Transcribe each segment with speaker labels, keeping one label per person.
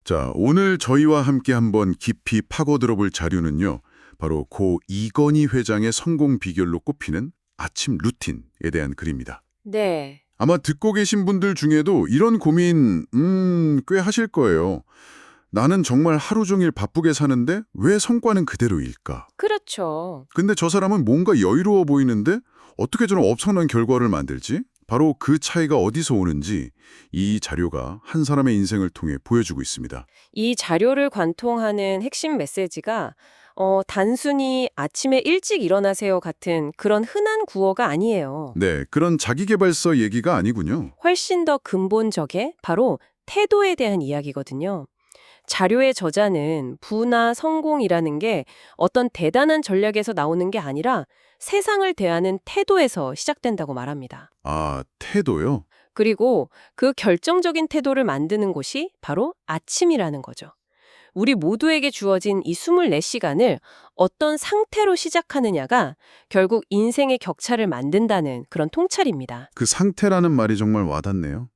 Speaker 1: 자, 오늘 저희와 함께 한번 깊이 파고들어 볼 자료는요. 바로 고 이건희 회장의 성공 비결로 꼽히는 아침 루틴에 대한 글입니다.
Speaker 2: 네,
Speaker 1: 아마 듣고 계신 분들 중에도 이런 고민 꽤 하실 거예요. 나는 정말 하루 종일 바쁘게 사는데 왜 성과는 그대로일까?
Speaker 2: 그렇죠.
Speaker 1: 근데 저 사람은 뭔가 여유로워 보이는데 어떻게 저런 엄청난 결과를 만들지? 바로 그 차이가 어디서 오는지 이 자료가 한 사람의 인생을 통해 보여주고 있습니다.
Speaker 2: 이 자료를 관통하는 핵심 메시지가 단순히 아침에 일찍 일어나세요 같은 그런 흔한 구호가 아니에요.
Speaker 1: 네, 그런 자기계발서 얘기가 아니군요.
Speaker 2: 훨씬 더 근본적에 바로 태도에 대한 이야기거든요. 자료의 저자는 부나 성공이라는 게 어떤 대단한 전략에서 나오는 게 아니라 세상을 대하는 태도에서 시작된다고 말합니다.
Speaker 1: 아, 태도요?
Speaker 2: 그리고 그 결정적인 태도를 만드는 곳이 바로 아침이라는 거죠. 우리 모두에게 주어진 이 24시간을 어떤 상태로 시작하느냐가 결국 인생의 격차를 만든다는 그런 통찰입니다.
Speaker 1: 그 상태라는 말이 정말 와닿네요.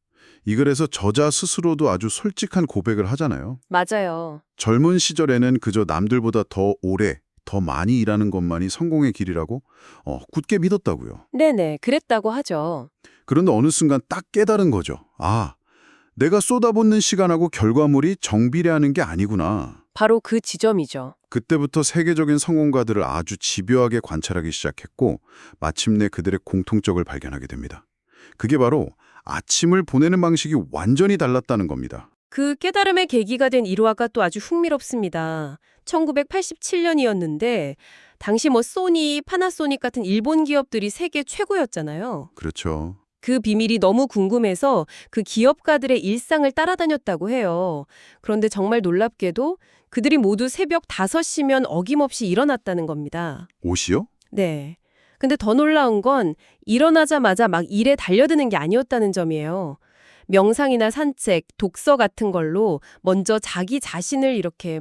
Speaker 1: 이 글에서 저자 스스로도 아주 솔직한 고백을 하잖아요.
Speaker 2: 맞아요.
Speaker 1: 젊은 시절에는 그저 남들보다 더 오래, 더 많이 일하는 것만이 성공의 길이라고 굳게 믿었다고요.
Speaker 2: 네네, 그랬다고 하죠.
Speaker 1: 그런데 어느 순간 딱 깨달은 거죠. 아, 내가 쏟아붓는 시간하고 결과물이 정비례하는 게 아니구나.
Speaker 2: 바로 그 지점이죠.
Speaker 1: 그때부터 세계적인 성공가들을 아주 집요하게 관찰하기 시작했고 마침내 그들의 공통적을 발견하게 됩니다. 그게 바로 아침을 보내는 방식이 완전히 달랐다는 겁니다.
Speaker 2: 그 깨달음의 계기가 된 일화가 또 아주 흥미롭습니다. 1987년이었는데 당시 소니, 파나소닉 같은 일본 기업들이 세계 최고였잖아요.
Speaker 1: 그렇죠.
Speaker 2: 그 비밀이 너무 궁금해서 그 기업가들의 일상을 따라다녔다고 해요. 그런데 정말 놀랍게도 그들이 모두 새벽 5시면 어김없이 일어났다는 겁니다.
Speaker 1: 옷이요?
Speaker 2: 네. 근데 더 놀라운 건 일어나자마자 막 일에 달려드는 게 아니었다는 점이에요. 명상이나 산책, 독서 같은 걸로 먼저 자기 자신을 이렇게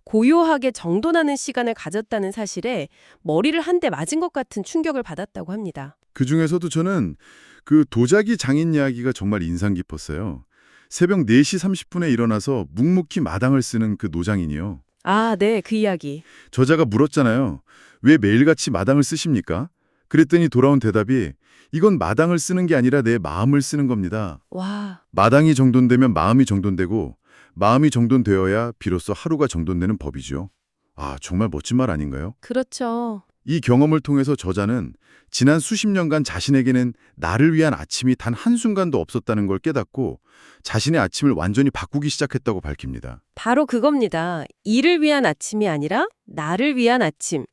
Speaker 2: 고요하게 정돈하는 시간을 가졌다는 사실에 머리를 한 대 맞은 것 같은 충격을 받았다고 합니다.
Speaker 1: 그중에서도 저는 그 도자기 장인 이야기가 정말 인상 깊었어요. 새벽 4시 30분에 일어나서 묵묵히 마당을 쓰는 그 노장인이요.
Speaker 2: 아, 네, 그 이야기.
Speaker 1: 저자가 물었잖아요. 왜 매일같이 마당을 쓰십니까? 그랬더니 돌아온 대답이 이건 마당을 쓰는 게 아니라 내 마음을 쓰는 겁니다.
Speaker 2: 와,
Speaker 1: 마당이 정돈되면 마음이 정돈되고 마음이 정돈되어야 비로소 하루가 정돈되는 법이죠. 아, 정말 멋진 말 아닌가요?
Speaker 2: 그렇죠.
Speaker 1: 이 경험을 통해서 저자는 지난 수십 년간 자신에게는 나를 위한 아침이 단 한순간도 없었다는 걸 깨닫고 자신의 아침을 완전히 바꾸기 시작했다고 밝힙니다.
Speaker 2: 바로 그겁니다. 일을 위한 아침이 아니라 나를 위한 아침.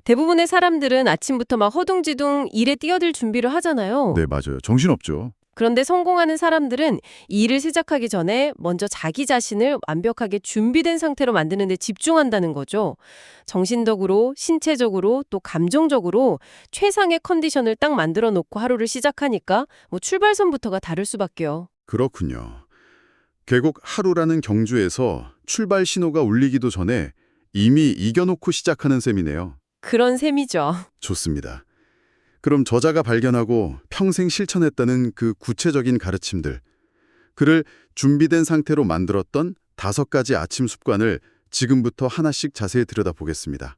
Speaker 2: 대부분의 사람들은 아침부터 막 허둥지둥 일에 뛰어들 준비를 하잖아요.
Speaker 1: 네, 맞아요. 정신없죠.
Speaker 2: 그런데 성공하는 사람들은 이 일을 시작하기 전에 먼저 자기 자신을 완벽하게 준비된 상태로 만드는 데 집중한다는 거죠. 정신적으로, 신체적으로, 또 감정적으로 최상의 컨디션을 딱 만들어 놓고 하루를 시작하니까 출발선부터가 다를 수밖에요.
Speaker 1: 그렇군요. 결국 하루라는 경주에서 출발 신호가 울리기도 전에 이미 이겨놓고 시작하는 셈이네요.
Speaker 2: 그런 셈이죠.
Speaker 1: 좋습니다. 그럼 저자가 발견하고 평생 실천했다는 그 구체적인 가르침들, 그를 준비된 상태로 만들었던 5가지 아침 습관을 지금부터 하나씩 자세히 들여다보겠습니다.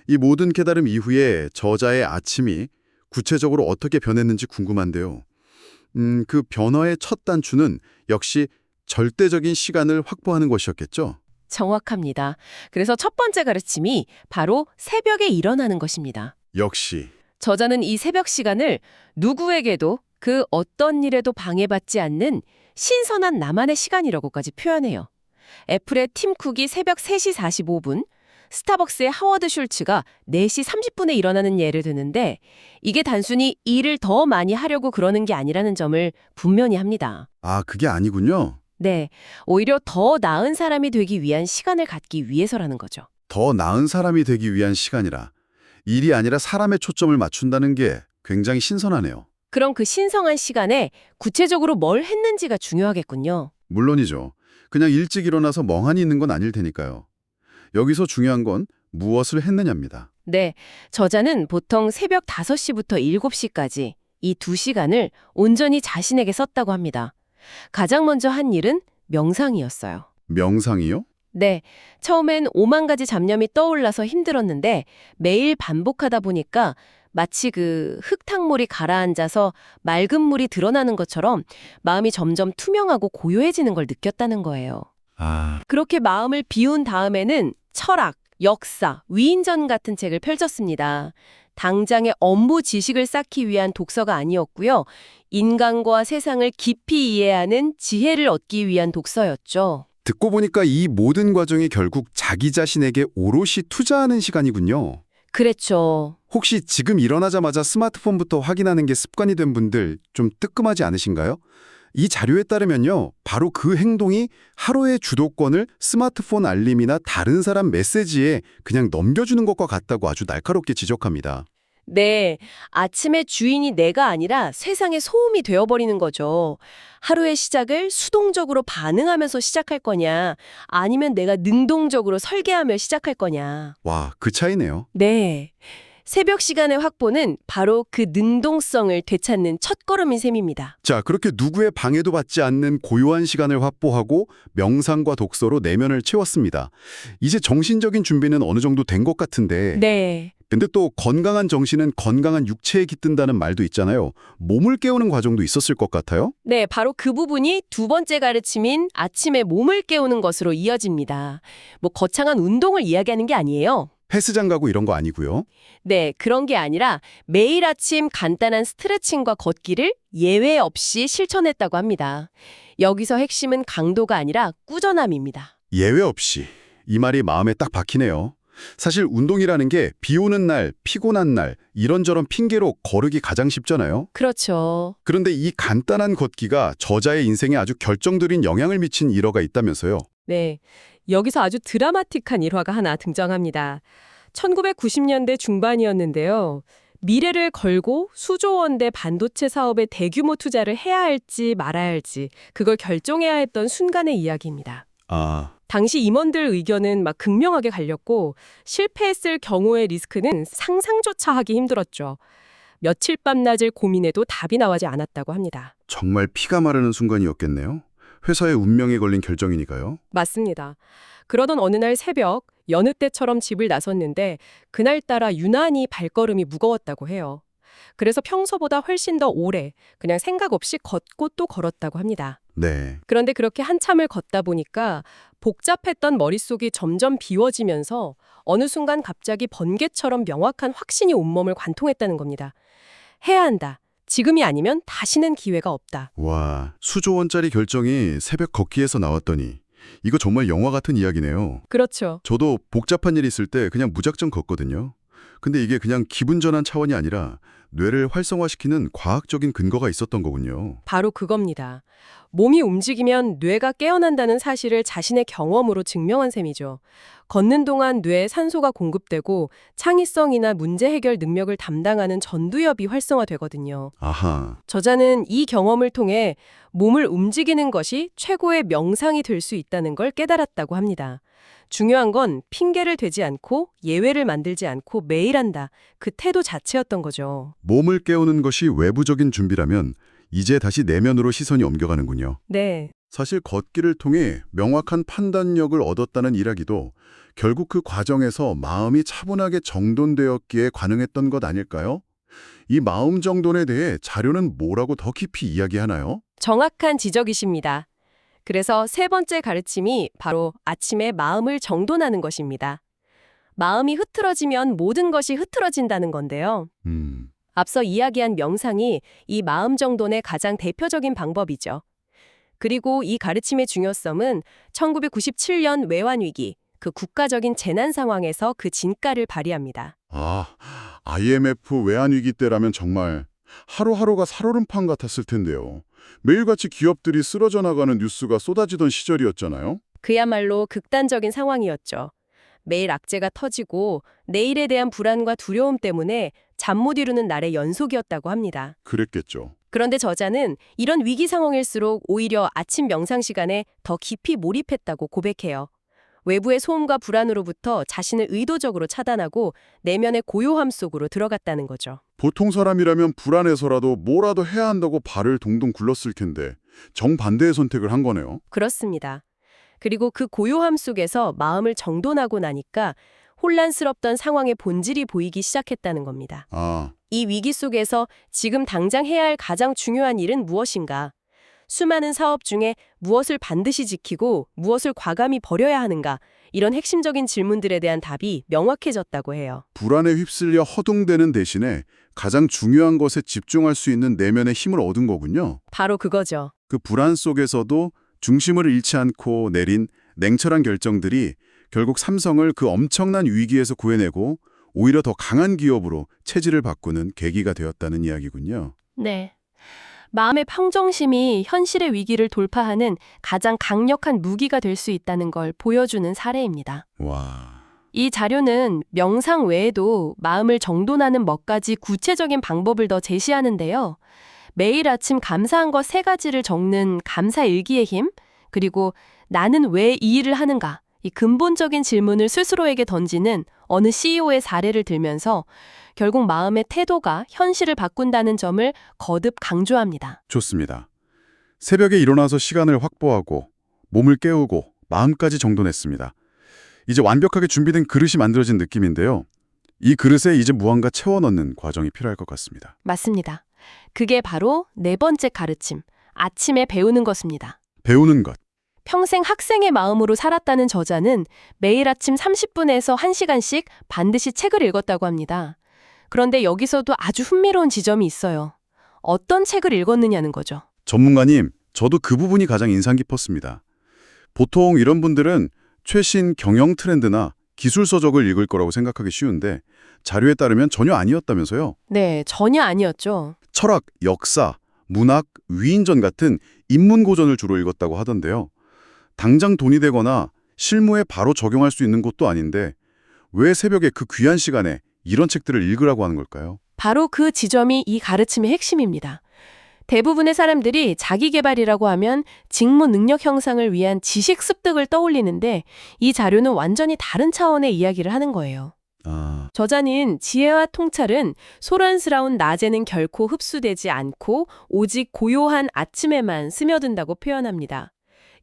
Speaker 1: 이 모든 깨달음 이후에 저자의 아침이 구체적으로 어떻게 변했는지 궁금한데요. 그 변화의 첫 단추는 역시 절대적인 시간을 확보하는 것이었겠죠?
Speaker 2: 정확합니다. 그래서 첫 번째 가르침이 바로 새벽에 일어나는 것입니다.
Speaker 1: 역시.
Speaker 2: 저자는 이 새벽 시간을 누구에게도 그 어떤 일에도 방해받지 않는 신선한 나만의 시간이라고까지 표현해요. 애플의 팀 쿡이 새벽 3시 45분, 스타벅스의 하워드 슐츠가 4시 30분에 일어나는 예를 드는데 이게 단순히 일을 더 많이 하려고 그러는 게 아니라는 점을 분명히 합니다.
Speaker 1: 아, 그게 아니군요.
Speaker 2: 네, 오히려 더 나은 사람이 되기 위한 시간을 갖기 위해서라는 거죠.
Speaker 1: 더 나은 사람이 되기 위한 시간이라. 일이 아니라 사람의 초점을 맞춘다는 게 굉장히 신선하네요.
Speaker 2: 그럼 그 신성한 시간에 구체적으로 뭘 했는지가 중요하겠군요.
Speaker 1: 물론이죠. 그냥 일찍 일어나서 멍하니 있는 건 아닐 테니까요. 여기서 중요한 건 무엇을 했느냐입니다.
Speaker 2: 네, 저자는 보통 새벽 5시부터 7시까지 이 2시간을 온전히 자신에게 썼다고 합니다. 가장 먼저 한 일은 명상이었어요.
Speaker 1: 명상이요?
Speaker 2: 네, 처음엔 5만 가지 잡념이 떠올라서 힘들었는데 매일 반복하다 보니까 마치 그 흙탕물이 가라앉아서 맑은 물이 드러나는 것처럼 마음이 점점 투명하고 고요해지는 걸 느꼈다는 거예요.
Speaker 1: 아,
Speaker 2: 그렇게 마음을 비운 다음에는 철학, 역사, 위인전 같은 책을 펼쳤습니다. 당장의 업무 지식을 쌓기 위한 독서가 아니었고요. 인간과 세상을 깊이 이해하는 지혜를 얻기 위한 독서였죠.
Speaker 3: 듣고 보니까 이 모든 과정이 결국 자기 자신에게 오롯이 투자하는 시간이군요.
Speaker 2: 그랬죠.
Speaker 3: 혹시 지금 일어나자마자 스마트폰부터 확인하는 게 습관이 된 분들 좀 뜨끔하지 않으신가요? 이 자료에 따르면요, 바로 그 행동이 하루의 주도권을 스마트폰 알림이나 다른 사람 메시지에 그냥 넘겨주는 것과 같다고 아주 날카롭게 지적합니다.
Speaker 2: 네, 아침의 주인이 내가 아니라 세상의 소음이 되어버리는 거죠. 하루의 시작을 수동적으로 반응하면서 시작할 거냐, 아니면 내가 능동적으로 설계하며 시작할 거냐.
Speaker 3: 와, 그 차이네요.
Speaker 2: 네, 새벽 시간의 확보는 바로 그 능동성을 되찾는 첫걸음인 셈입니다.
Speaker 3: 자, 그렇게 누구의 방해도 받지 않는 고요한 시간을 확보하고 명상과 독서로 내면을 채웠습니다. 이제 정신적인 준비는 어느 정도 된 것 같은데
Speaker 2: 네.
Speaker 3: 근데 또 건강한 정신은 건강한 육체에 깃든다는 말도 있잖아요. 몸을 깨우는 과정도 있었을 것 같아요.
Speaker 2: 네, 바로 그 부분이 두 번째 가르침인 아침에 몸을 깨우는 것으로 이어집니다. 뭐 거창한 운동을 이야기하는 게 아니에요.
Speaker 3: 헬스장 가고 이런 거 아니고요.
Speaker 2: 네, 그런 게 아니라 매일 아침 간단한 스트레칭과 걷기를 예외 없이 실천했다고 합니다. 여기서 핵심은 강도가 아니라 꾸준함입니다.
Speaker 3: 예외 없이. 이 말이 마음에 딱 박히네요. 사실 운동이라는 게 비 오는 날, 피곤한 날, 이런저런 핑계로 거르기 가장 쉽잖아요.
Speaker 2: 그렇죠.
Speaker 3: 그런데 이 간단한 걷기가 저자의 인생에 아주 결정적인 영향을 미친 일화가 있다면서요.
Speaker 4: 네, 여기서 아주 드라마틱한 일화가 하나 등장합니다. 1990년대 중반이었는데요. 미래를 걸고 수조 원대 반도체 사업에 대규모 투자를 해야 할지 말아야 할지 그걸 결정해야 했던 순간의 이야기입니다.
Speaker 3: 아,
Speaker 4: 당시 임원들 의견은 막 극명하게 갈렸고 실패했을 경우의 리스크는 상상조차 하기 힘들었죠. 며칠 밤낮을 고민해도 답이 나오지 않았다고 합니다.
Speaker 3: 정말 피가 마르는 순간이었겠네요. 회사의 운명에 걸린 결정이니까요.
Speaker 4: 맞습니다. 그러던 어느 날 새벽 여느 때처럼 집을 나섰는데 그날따라 유난히 발걸음이 무거웠다고 해요. 그래서 평소보다 훨씬 더 오래 그냥 생각 없이 걷고 또 걸었다고 합니다.
Speaker 3: 네.
Speaker 4: 그런데 그렇게 한참을 걷다 보니까 복잡했던 머릿속이 점점 비워지면서 어느 순간 갑자기 번개처럼 명확한 확신이 온몸을 관통했다는 겁니다. 해야 한다. 지금이 아니면 다시는 기회가 없다.
Speaker 3: 와, 수조 원짜리 결정이 새벽 걷기에서 나왔더니 이거 정말 영화 같은 이야기네요.
Speaker 4: 그렇죠.
Speaker 3: 저도 복잡한 일 있을 때 그냥 무작정 걷거든요. 근데 이게 그냥 기분 전환 차원이 아니라 뇌를 활성화시키는 과학적인 근거가 있었던 거군요.
Speaker 4: 바로 그겁니다. 몸이 움직이면 뇌가 깨어난다는 사실을 자신의 경험으로 증명한 셈이죠. 걷는 동안 뇌에 산소가 공급되고 창의성이나 문제 해결 능력을 담당하는 전두엽이 활성화되거든요.
Speaker 3: 아하,
Speaker 4: 저자는 이 경험을 통해 몸을 움직이는 것이 최고의 명상이 될 수 있다는 걸 깨달았다고 합니다. 중요한 건 핑계를 대지 않고 예외를 만들지 않고 매일 한다. 그 태도 자체였던 거죠.
Speaker 3: 몸을 깨우는 것이 외부적인 준비라면 이제 다시 내면으로 시선이 옮겨가는군요.
Speaker 4: 네.
Speaker 3: 사실 걷기를 통해 명확한 판단력을 얻었다는 이야기도 결국 그 과정에서 마음이 차분하게 정돈되었기에 가능했던 것 아닐까요? 이 마음 정돈에 대해 자료는 뭐라고 더 깊이 이야기하나요?
Speaker 2: 정확한 지적이십니다. 그래서 세 번째 가르침이 바로 아침에 마음을 정돈하는 것입니다. 마음이 흐트러지면 모든 것이 흐트러진다는 건데요. 앞서 이야기한 명상이 이 마음 정돈의 가장 대표적인 방법이죠. 그리고 이 가르침의 중요성은 1997년 외환위기, 그 국가적인 재난 상황에서 그 진가를 발휘합니다.
Speaker 1: 아, IMF 외환위기 때라면 정말 하루하루가 살얼음판 같았을 텐데요. 매일같이 기업들이 쓰러져 나가는 뉴스가 쏟아지던 시절이었잖아요.
Speaker 2: 그야말로 극단적인 상황이었죠. 매일 악재가 터지고 내일에 대한 불안과 두려움 때문에 잠 못 이루는 날의 연속이었다고 합니다.
Speaker 1: 그랬겠죠.
Speaker 2: 그런데 저자는 이런 위기 상황일수록 오히려 아침 명상 시간에 더 깊이 몰입했다고 고백해요. 외부의 소음과 불안으로부터 자신을 의도적으로 차단하고 내면의 고요함 속으로 들어갔다는 거죠.
Speaker 1: 보통 사람이라면 불안해서라도 뭐라도 해야 한다고 발을 동동 굴렀을 텐데 정반대의 선택을 한 거네요.
Speaker 2: 그렇습니다.
Speaker 4: 그리고 그 고요함 속에서 마음을 정돈하고 나니까 혼란스럽던 상황의 본질이 보이기 시작했다는 겁니다.
Speaker 1: 아,
Speaker 4: 이 위기 속에서 지금 당장 해야 할 가장 중요한 일은 무엇인가? 수많은 사업 중에 무엇을 반드시 지키고 무엇을 과감히 버려야 하는가? 이런 핵심적인 질문들에 대한 답이 명확해졌다고 해요.
Speaker 1: 불안에 휩쓸려 허둥대는 대신에 가장 중요한 것에 집중할 수 있는 내면의 힘을 얻은 거군요.
Speaker 4: 바로 그거죠.
Speaker 1: 그 불안 속에서도 중심을 잃지 않고 내린 냉철한 결정들이 결국 삼성을 그 엄청난 위기에서 구해내고 오히려 더 강한 기업으로 체질을 바꾸는 계기가 되었다는 이야기군요.
Speaker 4: 네. 마음의 평정심이 현실의 위기를 돌파하는 가장 강력한 무기가 될 수 있다는 걸 보여주는 사례입니다.
Speaker 1: 와,
Speaker 4: 이 자료는 명상 외에도 마음을 정돈하는 몇 가지 구체적인 방법을 더 제시하는데요. 매일 아침 감사한 것 3가지를 적는 감사 일기의 힘, 그리고 나는 왜 이 일을 하는가? 이 근본적인 질문을 스스로에게 던지는 어느 CEO의 사례를 들면서 결국 마음의 태도가 현실을 바꾼다는 점을 거듭 강조합니다.
Speaker 1: 좋습니다. 새벽에 일어나서 시간을 확보하고 몸을 깨우고 마음까지 정돈했습니다. 이제 완벽하게 준비된 그릇이 만들어진 느낌인데요. 이 그릇에 이제 무언가 채워 넣는 과정이 필요할 것 같습니다.
Speaker 4: 맞습니다. 그게 바로 4번째 가르침, 아침에 배우는 것입니다.
Speaker 1: 배우는 것.
Speaker 4: 평생 학생의 마음으로 살았다는 저자는 매일 아침 30분에서 1시간씩 반드시 책을 읽었다고 합니다. 그런데 여기서도 아주 흥미로운 지점이 있어요. 어떤 책을 읽었느냐는 거죠.
Speaker 1: 전문가님, 저도 그 부분이 가장 인상 깊었습니다. 보통 이런 분들은 최신 경영 트렌드나 기술 서적을 읽을 거라고 생각하기 쉬운데 자료에 따르면 전혀 아니었다면서요.
Speaker 4: 네, 전혀 아니었죠.
Speaker 1: 철학, 역사, 문학, 위인전 같은 인문 고전을 주로 읽었다고 하던데요. 당장 돈이 되거나 실무에 바로 적용할 수 있는 것도 아닌데 왜 새벽에 그 귀한 시간에 이런 책들을 읽으라고 하는 걸까요?
Speaker 4: 바로 그 지점이 이 가르침의 핵심입니다. 대부분의 사람들이 자기계발이라고 하면 직무 능력 형상을 위한 지식 습득을 떠올리는데 이 자료는 완전히 다른 차원의 이야기를 하는 거예요.
Speaker 1: 아,
Speaker 4: 저자는 지혜와 통찰은 소란스러운 낮에는 결코 흡수되지 않고 오직 고요한 아침에만 스며든다고 표현합니다.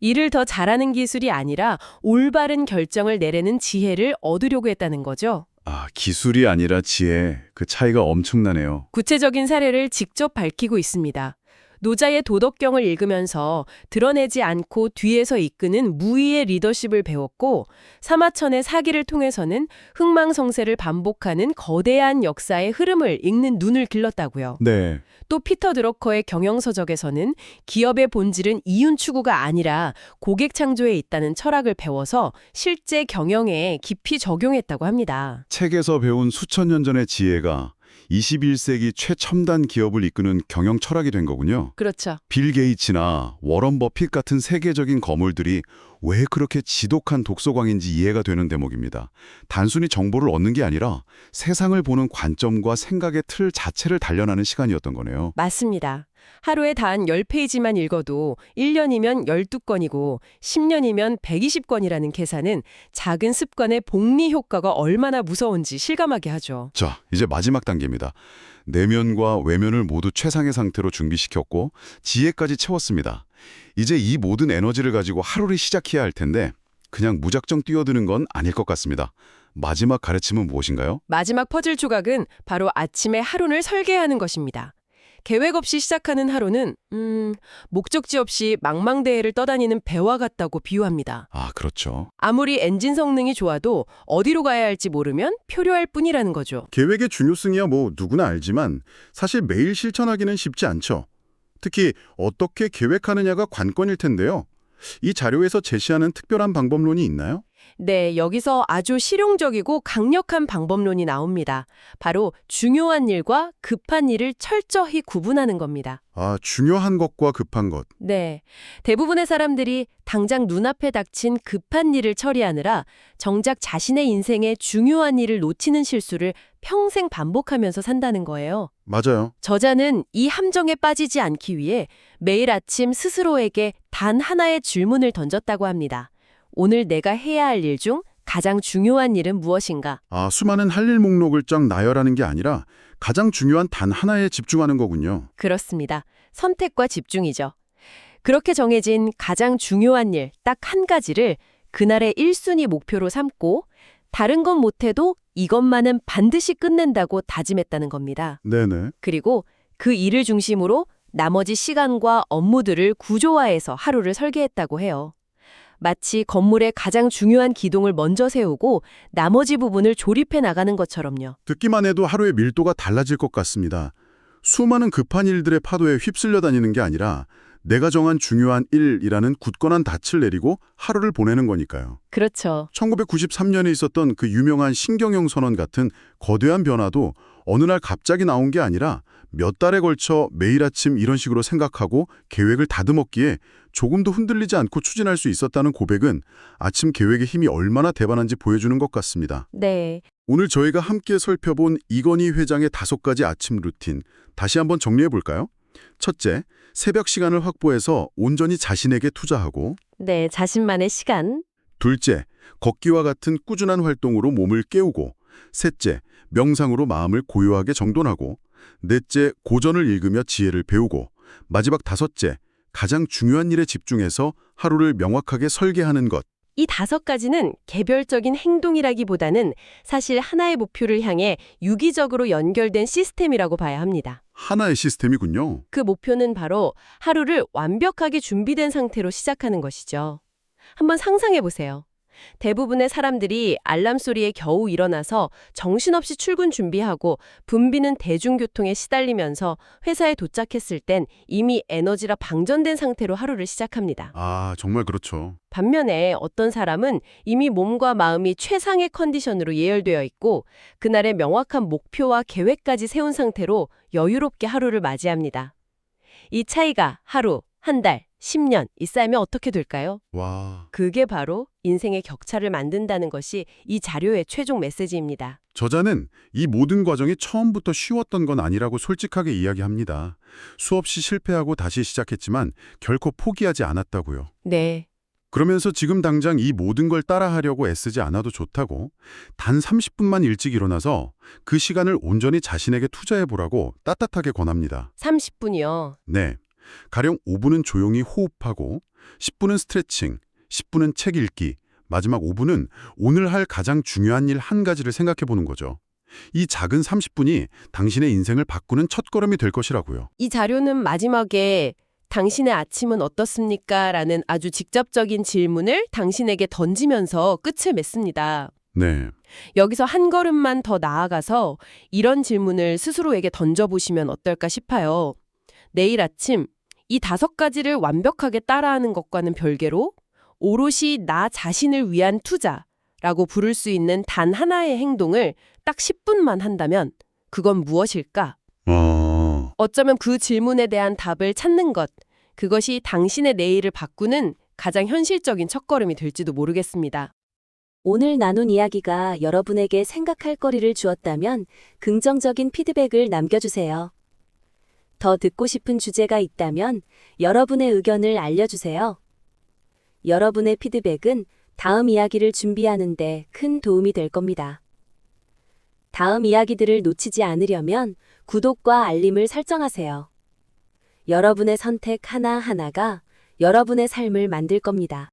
Speaker 4: 일을 더 잘하는 기술이 아니라 올바른 결정을 내리는 지혜를 얻으려고 했다는 거죠.
Speaker 1: 기술이 아니라 지혜, 그 차이가 엄청나네요.
Speaker 4: 구체적인 사례를 직접 밝히고 있습니다. 노자의 도덕경을 읽으면서 드러내지 않고 뒤에서 이끄는 무의의 리더십을 배웠고 사마천의 사기를 통해서는 흥망성쇠를 반복하는 거대한 역사의 흐름을 읽는 눈을 길렀다고요.
Speaker 1: 네,
Speaker 4: 또 피터 드러커의 경영서적에서는 기업의 본질은 이윤 추구가 아니라 고객 창조에 있다는 철학을 배워서 실제 경영에 깊이 적용했다고 합니다.
Speaker 1: 책에서 배운 수천 년 전의 지혜가 21세기 최첨단 기업을 이끄는 경영 철학이 된 거군요.
Speaker 4: 그렇죠.
Speaker 1: 빌 게이츠나 워런 버핏 같은 세계적인 거물들이 왜 그렇게 지독한 독서광인지 이해가 되는 대목입니다. 단순히 정보를 얻는 게 아니라 세상을 보는 관점과 생각의 틀 자체를 단련하는 시간이었던 거네요.
Speaker 4: 맞습니다. 하루에 단 10페이지만 읽어도 1년이면 12권이고 10년이면 120권이라는 계산은 작은 습관의 복리 효과가 얼마나 무서운지 실감하게 하죠.
Speaker 1: 자, 이제 마지막 단계입니다. 내면과 외면을 모두 최상의 상태로 준비시켰고 지혜까지 채웠습니다. 이제 이 모든 에너지를 가지고 하루를 시작해야 할 텐데 그냥 무작정 뛰어드는 건 아닐 것 같습니다. 마지막 가르침은 무엇인가요?
Speaker 4: 마지막 퍼즐 조각은 바로 아침에 하루를 설계하는 것입니다. 계획 없이 시작하는 하루는 목적지 없이 망망대해를 떠다니는 배와 같다고 비유합니다.
Speaker 1: 아, 그렇죠.
Speaker 4: 아무리 엔진 성능이 좋아도 어디로 가야 할지 모르면 표류할 뿐이라는 거죠.
Speaker 1: 계획의 중요성이야 뭐 누구나 알지만 사실 매일 실천하기는 쉽지 않죠. 특히 어떻게 계획하느냐가 관건일 텐데요. 이 자료에서 제시하는 특별한 방법론이 있나요?
Speaker 4: 네, 여기서 아주 실용적이고 강력한 방법론이 나옵니다. 바로 중요한 일과 급한 일을 철저히 구분하는 겁니다.
Speaker 1: 아, 중요한 것과 급한 것.
Speaker 4: 네, 대부분의 사람들이 당장 눈앞에 닥친 급한 일을 처리하느라 정작 자신의 인생의 중요한 일을 놓치는 실수를 평생 반복하면서 산다는 거예요.
Speaker 1: 맞아요.
Speaker 4: 저자는 이 함정에 빠지지 않기 위해 매일 아침 스스로에게 단 하나의 질문을 던졌다고 합니다. 오늘 내가 해야 할 일 중 가장 중요한 일은 무엇인가?
Speaker 1: 아, 수많은 할 일 목록을 쫙 나열하는 게 아니라 가장 중요한 단 하나에 집중하는 거군요.
Speaker 4: 그렇습니다. 선택과 집중이죠.
Speaker 2: 그렇게 정해진 가장 중요한 일 딱 한 가지를 그날의 1순위 목표로 삼고 다른 건 못해도 이것만은 반드시 끝낸다고 다짐했다는 겁니다.
Speaker 1: 네네.
Speaker 2: 그리고 그 일을 중심으로 나머지 시간과 업무들을 구조화해서 하루를 설계했다고 해요. 마치 건물의 가장 중요한 기둥을 먼저 세우고 나머지 부분을 조립해 나가는 것처럼요.
Speaker 1: 듣기만 해도 하루의 밀도가 달라질 것 같습니다. 수많은 급한 일들의 파도에 휩쓸려 다니는 게 아니라 내가 정한 중요한 일이라는 굳건한 닻을 내리고 하루를 보내는 거니까요.
Speaker 2: 그렇죠.
Speaker 1: 1993년에 있었던 그 유명한 신경영 선언 같은 거대한 변화도 어느 날 갑자기 나온 게 아니라 몇 달에 걸쳐 매일 아침 이런 식으로 생각하고 계획을 다듬었기에 조금도 흔들리지 않고 추진할 수 있었다는 고백은 아침 계획의 힘이 얼마나 대단한지 보여주는 것 같습니다.
Speaker 2: 네.
Speaker 1: 오늘 저희가 함께 살펴본 이건희 회장의 5가지 아침 루틴, 다시 한번 정리해 볼까요? 첫째, 새벽 시간을 확보해서 온전히 자신에게 투자하고,
Speaker 2: 네, 자신만의 시간.
Speaker 1: 둘째, 걷기와 같은 꾸준한 활동으로 몸을 깨우고, 셋째, 명상으로 마음을 고요하게 정돈하고, 넷째, 고전을 읽으며 지혜를 배우고, 마지막 5째, 가장 중요한 일에 집중해서 하루를 명확하게 설계하는 것.
Speaker 2: 이 5가지는 개별적인 행동이라기보다는 사실 하나의 목표를 향해 유기적으로 연결된 시스템이라고 봐야 합니다.
Speaker 1: 하나의 시스템이군요.
Speaker 2: 그 목표는 바로 하루를 완벽하게 준비된 상태로 시작하는 것이죠. 한번 상상해 보세요. 대부분의 사람들이 알람 소리에 겨우 일어나서 정신없이 출근 준비하고 붐비는 대중교통에 시달리면서 회사에 도착했을 땐 이미 에너지라 방전된 상태로 하루를 시작합니다.
Speaker 1: 아, 정말 그렇죠.
Speaker 2: 반면에 어떤 사람은 이미 몸과 마음이 최상의 컨디션으로 예열되어 있고 그날의 명확한 목표와 계획까지 세운 상태로 여유롭게 하루를 맞이합니다. 이 차이가 하루, 한 달, 10년 이 쌓이면 어떻게 될까요?
Speaker 1: 와,
Speaker 2: 그게 바로 인생의 격차를 만든다는 것이 이 자료의 최종 메시지입니다.
Speaker 1: 저자는 이 모든 과정이 처음부터 쉬웠던 건 아니라고 솔직하게 이야기합니다. 수없이 실패하고 다시 시작했지만 결코 포기하지 않았다고요.
Speaker 2: 네.
Speaker 1: 그러면서 지금 당장 이 모든 걸 따라하려고 애쓰지 않아도 좋다고, 단 30분만 일찍 일어나서 그 시간을 온전히 자신에게 투자해보라고 따뜻하게 권합니다.
Speaker 2: 30분이요.
Speaker 1: 네. 가령 5분은 조용히 호흡하고, 10분은 스트레칭, 10분은 책 읽기, 마지막 5분은 오늘 할 가장 중요한 일 한 가지를 생각해보는 거죠. 이 작은 30분이 당신의 인생을 바꾸는 첫걸음이 될 것이라고요.
Speaker 2: 이 자료는 마지막에 당신의 아침은 어떻습니까? 라는 아주 직접적인 질문을 당신에게 던지면서 끝을 맺습니다.
Speaker 1: 네.
Speaker 2: 여기서 한 걸음만 더 나아가서 이런 질문을 스스로에게 던져보시면 어떨까 싶어요. 내일 아침 이 5가지를 완벽하게 따라하는 것과는 별개로 오롯이 나 자신을 위한 투자라고 부를 수 있는 단 하나의 행동을 딱 10분만 한다면 그건 무엇일까? 어쩌면 그 질문에 대한 답을 찾는 것, 그것이 당신의 내일을 바꾸는 가장 현실적인 첫걸음이 될지도 모르겠습니다.
Speaker 5: 오늘 나눈 이야기가 여러분에게 생각할 거리를 주었다면 긍정적인 피드백을 남겨주세요. 더 듣고 싶은 주제가 있다면 여러분의 의견을 알려주세요. 여러분의 피드백은 다음 이야기를 준비하는 데 큰 도움이 될 겁니다. 다음 이야기들을 놓치지 않으려면 구독과 알림을 설정하세요. 여러분의 선택 하나하나가 여러분의 삶을 만들 겁니다.